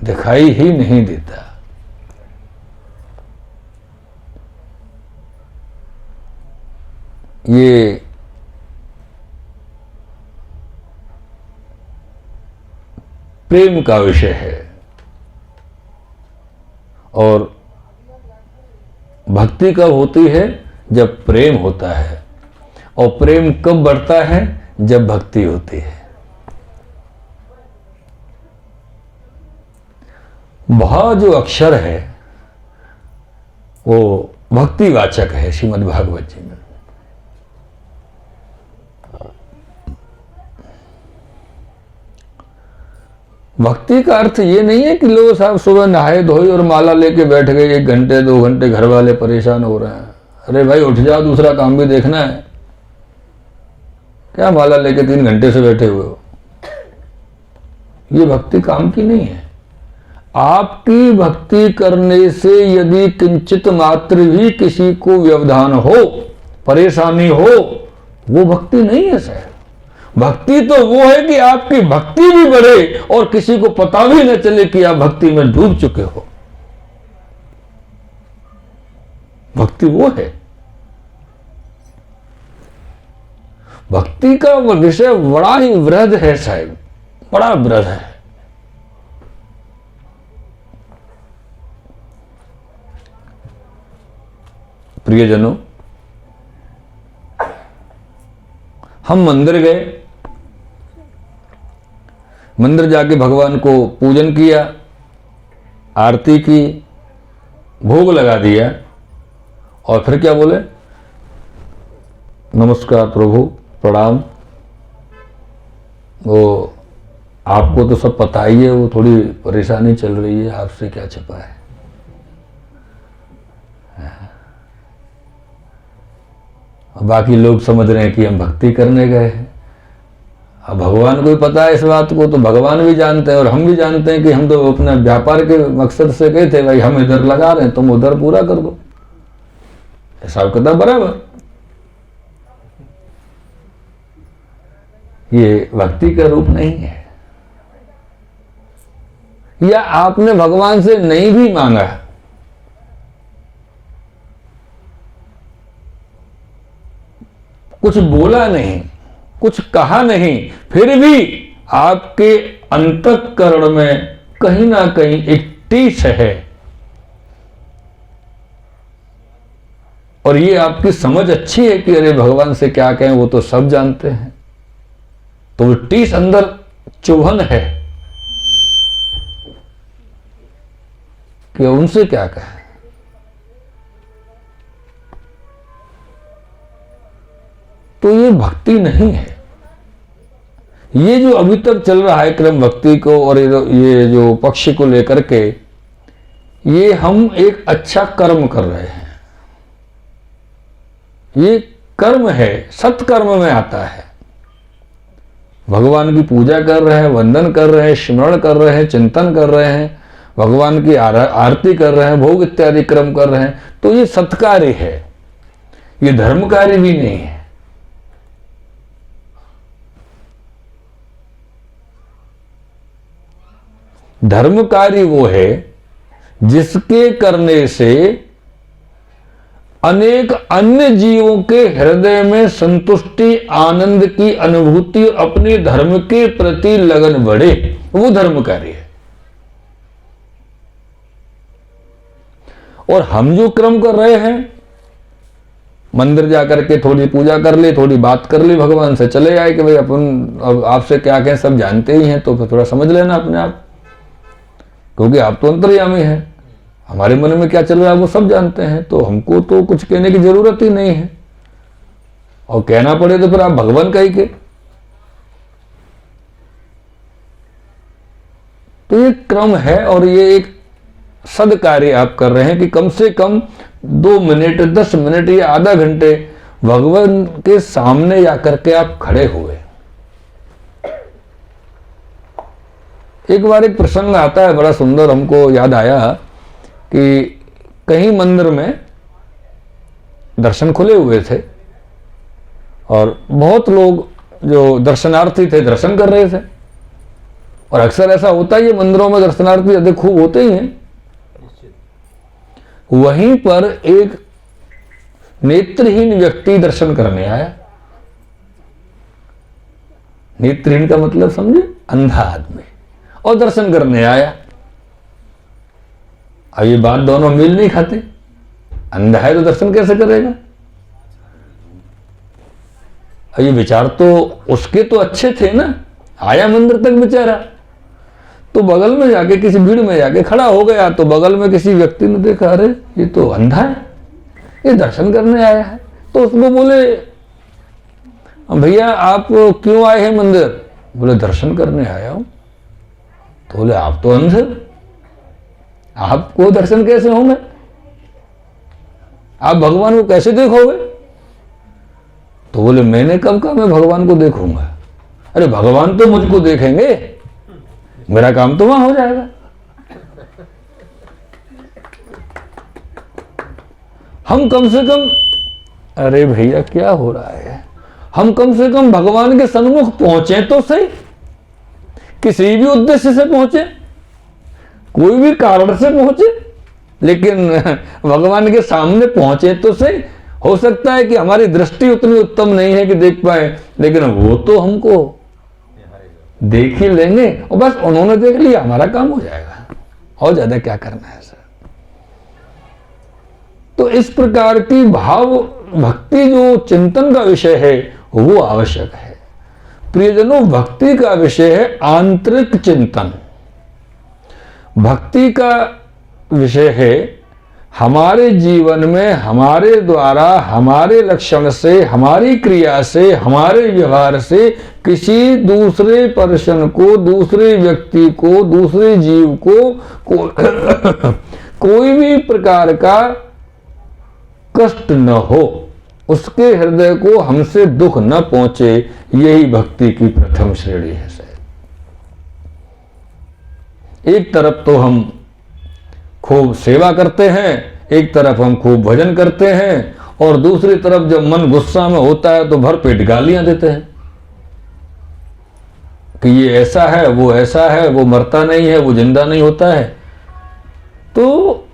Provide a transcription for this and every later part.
दिखाई ही नहीं देता। ये प्रेम का विषय है। और भक्ति कब होती है? जब प्रेम होता है। और प्रेम कब बढ़ता है? जब भक्ति होती है। भा जो अक्षर है वो भक्तिवाचक है श्रीमद् भागवत जी में। भक्ति का अर्थ ये नहीं है कि लोग साहब सुबह नहाए धोए और माला लेके बैठ गए, 1 घंटे 2 घंटे घर वाले परेशान हो रहे हैं। अरे भाई उठ जाओ, दूसरा काम भी देखना है। क्या माला लेके 3 घंटे से बैठे हुए हो? ये भक्ति काम की नहीं है। आपकी भक्ति करने से यदि किंचित मात्र भी किसी को व्यवधान हो, परेशानी हो, वो भक्ति नहीं है सर। भक्ति तो वो है कि आपकी भक्ति भी बढ़े और किसी को पता भी न चले कि आप भक्ति में डूब चुके हो। भक्ति वो है। भक्ति का विषय बड़ा ही वृहद है साहब, बड़ा वृहद है। प्रियजनों, हम मंदिर गए, मंदिर जाके भगवान को पूजन किया, आरती की, भोग लगा दिया और फिर क्या बोले? नमस्कार प्रभु, प्रणाम। वो आपको तो सब पता ही है, वो थोड़ी परेशानी चल रही है, आपसे क्या छिपा है। बाकी लोग समझ रहे हैं कि हम भक्ति करने गए हैं। अब भगवान को भी पता है इस बात को, तो भगवान भी जानते हैं और हम भी जानते हैं कि हम तो अपने व्यापार के मकसद से गए थे। भाई हम इधर लगा रहे हैं, तुम उधर पूरा कर दो, हिसाब किताब बराबर। ये भक्ति का रूप नहीं है। या आपने भगवान से नहीं भी मांगा, कुछ बोला नहीं, कुछ कहा नहीं, फिर भी आपके अंतःकरण में कहीं ना कहीं एक टीस है और ये आपकी समझ अच्छी है कि अरे भगवान से क्या कहें, वो तो सब जानते हैं। तो वो टीस अंदर चुभन है कि उनसे क्या कहें। तो ये भक्ति नहीं है। ये जो अभी तक चल रहा है क्रम भक्ति को और ये जो पक्ष को लेकर के, ये हम एक अच्छा कर्म कर रहे हैं। ये कर्म है, सत्कर्म में आता है। भगवान की पूजा कर रहे हैं, वंदन कर रहे हैं, स्मरण कर रहे हैं, चिंतन कर रहे हैं, भगवान की आरती कर रहे हैं, भोग इत्यादि क्रम कर रहे हैं, तो ये सत्कार्य है, ये धर्म कार्य भी नहीं है। धर्म कार्य वो है जिसके करने से अनेक अन्य जीवों के हृदय में संतुष्टि, आनंद की अनुभूति, अपने धर्म के प्रति लगन बढ़े, वो धर्म कार्य है। और हम जो क्रम कर रहे हैं, मंदिर जाकर के थोड़ी पूजा कर ले, थोड़ी बात कर ले भगवान से, चले आए कि भाई अपन अब आपसे क्या कहें, सब जानते ही हैं, तो फिर थोड़ा समझ लेना अपने आप, क्योंकि आप तो अंतर्यामी हैं, हमारे मन में क्या चल रहा है वो सब जानते हैं, तो हमको तो कुछ कहने की जरूरत ही नहीं है। और कहना पड़े तो फिर आप भगवान का ही के। तो ये क्रम है और ये एक सदकार्य आप कर रहे हैं कि कम से कम 2 मिनट, 10 मिनट या आधा घंटे भगवान के सामने जाकर के आप खड़े हुए। एक बार एक प्रसंग आता है बड़ा सुंदर, हमको याद आया कि कहीं मंदिर में दर्शन खुले हुए थे और बहुत लोग जो दर्शनार्थी थे दर्शन कर रहे थे। और अक्सर ऐसा होता ही है, मंदिरों में दर्शनार्थी अधिक खूब होते ही हैं। वहीं पर एक नेत्रहीन व्यक्ति दर्शन करने आया। नेत्रहीन का मतलब समझे, अंधा आदमी, और दर्शन करने आया। अब ये बात दोनों मिल नहीं खाते। अंधा है तो दर्शन कैसे करेगा? अब ये विचार तो उसके तो अच्छे थे ना, आया मंदिर तक बेचारा, तो बगल में जाके किसी भीड़ में जाके खड़ा हो गया, तो बगल में किसी व्यक्ति ने देखा, अरे ये तो अंधा है, ये दर्शन करने आया है। तो उसको बोले, भैया आप क्यों आए हैं मंदिर? बोले दर्शन करने आया हूं। तो बोले आप तो अंधे, आपको दर्शन कैसे होंगे? आप भगवान को कैसे देखोगे? तो बोले मैंने कब कहा मैं भगवान को देखूंगा? अरे भगवान तो मुझको देखेंगे, मेरा काम तो वहां हो जाएगा। हम कम से कम, अरे भैया क्या हो रहा है, हम कम से कम भगवान के सन्मुख पहुंचे तो सही, किसी भी उद्देश्य से पहुंचे, कोई भी कारण से पहुंचे, लेकिन भगवान के सामने पहुंचे तो सही। हो सकता है कि हमारी दृष्टि उतनी उत्तम नहीं है कि देख पाए, लेकिन वो तो हमको देख ही लेंगे, और बस उन्होंने देख लिया, हमारा काम हो जाएगा, और ज्यादा क्या करना है सर। तो इस प्रकार की भाव भक्ति जो चिंतन का विषय है वो आवश्यक है। प्रियजनों, भक्ति का विषय है आंतरिक चिंतन। भक्ति का विषय है हमारे जीवन में हमारे द्वारा, हमारे लक्षण से, हमारी क्रिया से, हमारे व्यवहार से किसी दूसरे पर्सन को, दूसरे व्यक्ति को, दूसरे जीव को कोई भी प्रकार का कष्ट न हो, उसके हृदय को हमसे दुख न पहुंचे। यही भक्ति की प्रथम श्रेणी है। एक तरफ तो हम खूब सेवा करते हैं, एक तरफ हम खूब भजन करते हैं, और दूसरी तरफ जब मन गुस्सा में होता है तो भर पेट गालियां देते हैं कि ये ऐसा है, वो ऐसा है, वो मरता नहीं है, वो जिंदा नहीं होता है। तो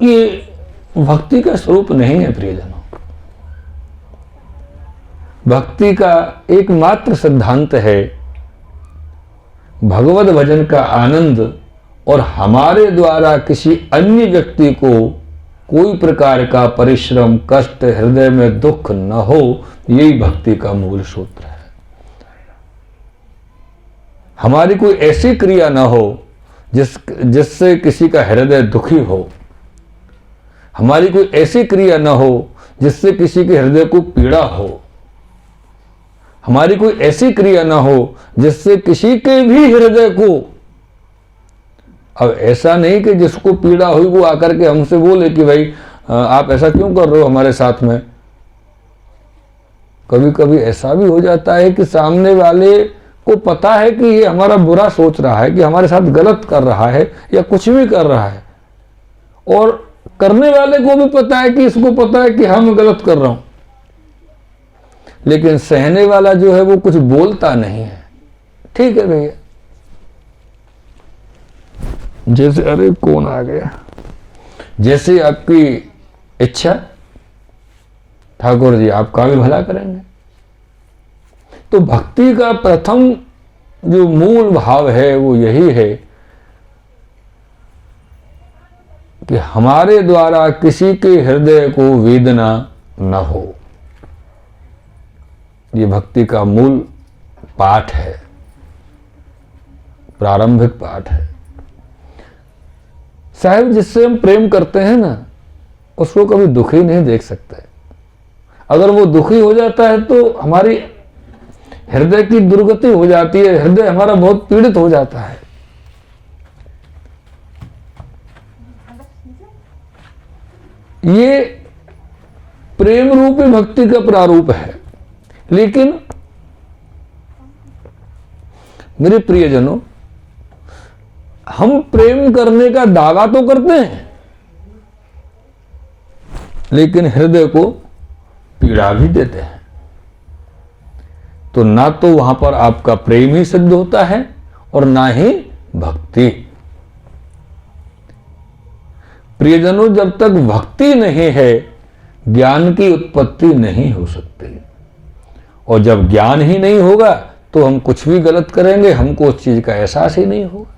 ये भक्ति का स्वरूप नहीं है प्रियजनों। भक्ति का एकमात्र सिद्धांत है भगवत भजन का आनंद, और हमारे द्वारा किसी अन्य व्यक्ति को कोई प्रकार का परिश्रम, कष्ट, हृदय में दुख न हो। यही भक्ति का मूल सूत्र है। हमारी कोई ऐसी क्रिया न हो जिससे किसी का हृदय दुखी हो। हमारी कोई ऐसी क्रिया न हो जिससे किसी के हृदय को पीड़ा हो। हमारी कोई ऐसी क्रिया ना हो जिससे किसी के भी हृदय को, अब ऐसा नहीं कि जिसको पीड़ा हुई वो आकर के हमसे बोले कि भाई आप ऐसा क्यों कर रहे हो हमारे साथ में। कभी कभी ऐसा भी हो जाता है कि सामने वाले को पता है कि ये हमारा बुरा सोच रहा है, कि हमारे साथ गलत कर रहा है या कुछ भी कर रहा है, और करने वाले को भी पता है कि इसको पता है कि हम गलत कर रहा हूं, लेकिन सहने वाला जो है वो कुछ बोलता नहीं है। ठीक है भैया, जैसे, अरे कौन आ गया, जैसे आपकी इच्छा, ठाकुर जी आपका भी भला करेंगे। तो भक्ति का प्रथम जो मूल भाव है वो यही है कि हमारे द्वारा किसी के हृदय को वेदना न हो। ये भक्ति का मूल पाठ है, प्रारंभिक पाठ है। साहब, जिससे हम प्रेम करते हैं ना, उसको कभी दुखी नहीं देख सकते। अगर वो दुखी हो जाता है तो हमारी हृदय की दुर्गति हो जाती है, हृदय हमारा बहुत पीड़ित हो जाता है। ये प्रेम रूपी भक्ति का प्रारूप है। लेकिन मेरे प्रियजनों, हम प्रेम करने का दावा तो करते हैं, लेकिन हृदय को पीड़ा भी देते हैं। तो ना तो वहां पर आपका प्रेम ही सिद्ध होता है, और ना ही भक्ति। प्रियजनों, जब तक भक्ति नहीं है ज्ञान की उत्पत्ति नहीं हो सकती, और जब ज्ञान ही नहीं होगा तो हम कुछ भी गलत करेंगे, हमको उस चीज का एहसास ही नहीं होगा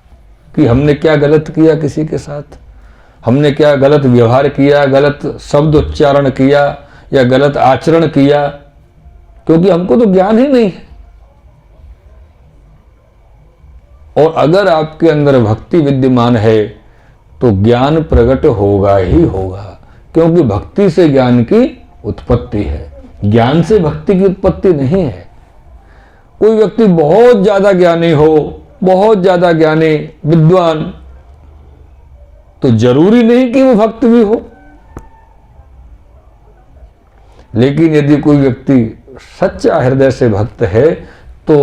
कि हमने क्या गलत किया, किसी के साथ हमने क्या गलत व्यवहार किया, गलत शब्द उच्चारण किया या गलत आचरण किया, क्योंकि हमको तो ज्ञान ही नहीं है। और अगर आपके अंदर भक्ति विद्यमान है तो ज्ञान प्रकट होगा ही होगा, क्योंकि भक्ति से ज्ञान की उत्पत्ति है, ज्ञान से भक्ति की उत्पत्ति नहीं है। कोई व्यक्ति बहुत ज्यादा ज्ञानी हो, बहुत ज्यादा ज्ञानी विद्वान, तो जरूरी नहीं कि वो भक्त भी हो। लेकिन यदि कोई व्यक्ति सच्चा हृदय से भक्त है तो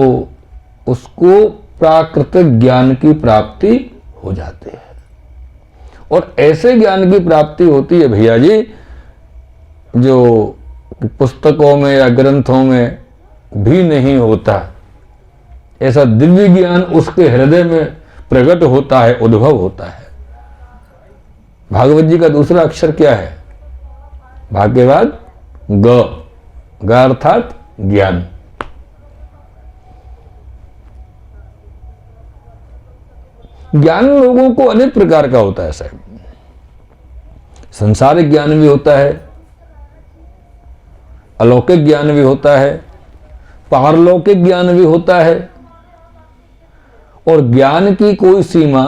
उसको प्राकृतिक ज्ञान की प्राप्ति हो जाती है। और ऐसे ज्ञान की प्राप्ति होती है भैया जी, जो पुस्तकों में या ग्रंथों में भी नहीं होता। ऐसा दिव्य ज्ञान उसके हृदय में प्रकट होता है, उद्भव होता है। भागवत जी का दूसरा अक्षर क्या है? भाग के बाद ग अर्थात ज्ञान। ज्ञान लोगों को अनेक प्रकार का होता है साहब। संसारिक ज्ञान भी होता है, अलौकिक ज्ञान भी होता है, पारलौकिक ज्ञान भी होता है। और ज्ञान की कोई सीमा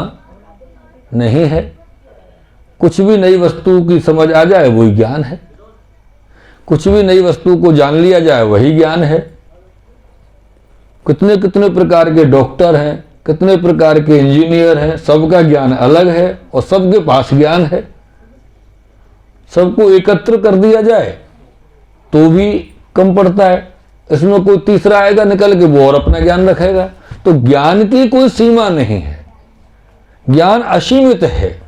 नहीं है। कुछ भी नई वस्तु की समझ आ जाए वही ज्ञान है, कुछ भी नई वस्तु को जान लिया जाए वही ज्ञान है। कितने कितने प्रकार के डॉक्टर हैं, कितने प्रकार के इंजीनियर हैं, सबका ज्ञान अलग है और सबके पास ज्ञान है। सबको एकत्र कर दिया जाए तो भी कम पड़ता है। इसमें कोई तीसरा आएगा निकल के, वो और अपना ज्ञान रखेगा। तो ज्ञान की कोई सीमा नहीं है, ज्ञान असीमित है।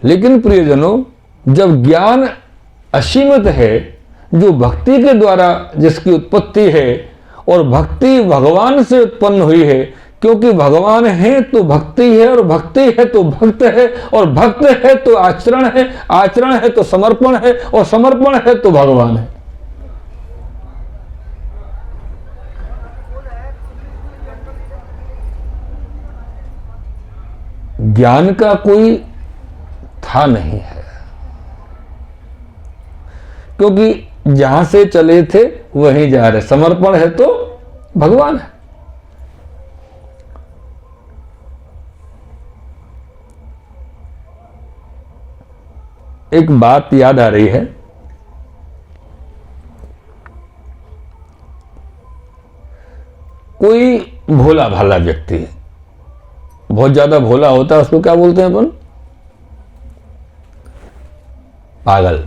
लेकिन प्रियजनों, जब ज्ञान असीमित है, जो भक्ति के द्वारा जिसकी उत्पत्ति है, और भक्ति भगवान से उत्पन्न हुई है, क्योंकि भगवान है तो भक्ति है, और भक्ति है तो भक्त है, और भक्त है तो आचरण है, आचरण है तो समर्पण है, और समर्पण है तो भगवान है। ज्ञान का कोई था नहीं है, क्योंकि जहां से चले थे वहीं जा रहे। समर्पण है तो भगवान है। एक बात याद आ रही है, कोई भोला भाला व्यक्ति है, बहुत ज्यादा भोला होता है, उसको क्या बोलते हैं अपन? पागल।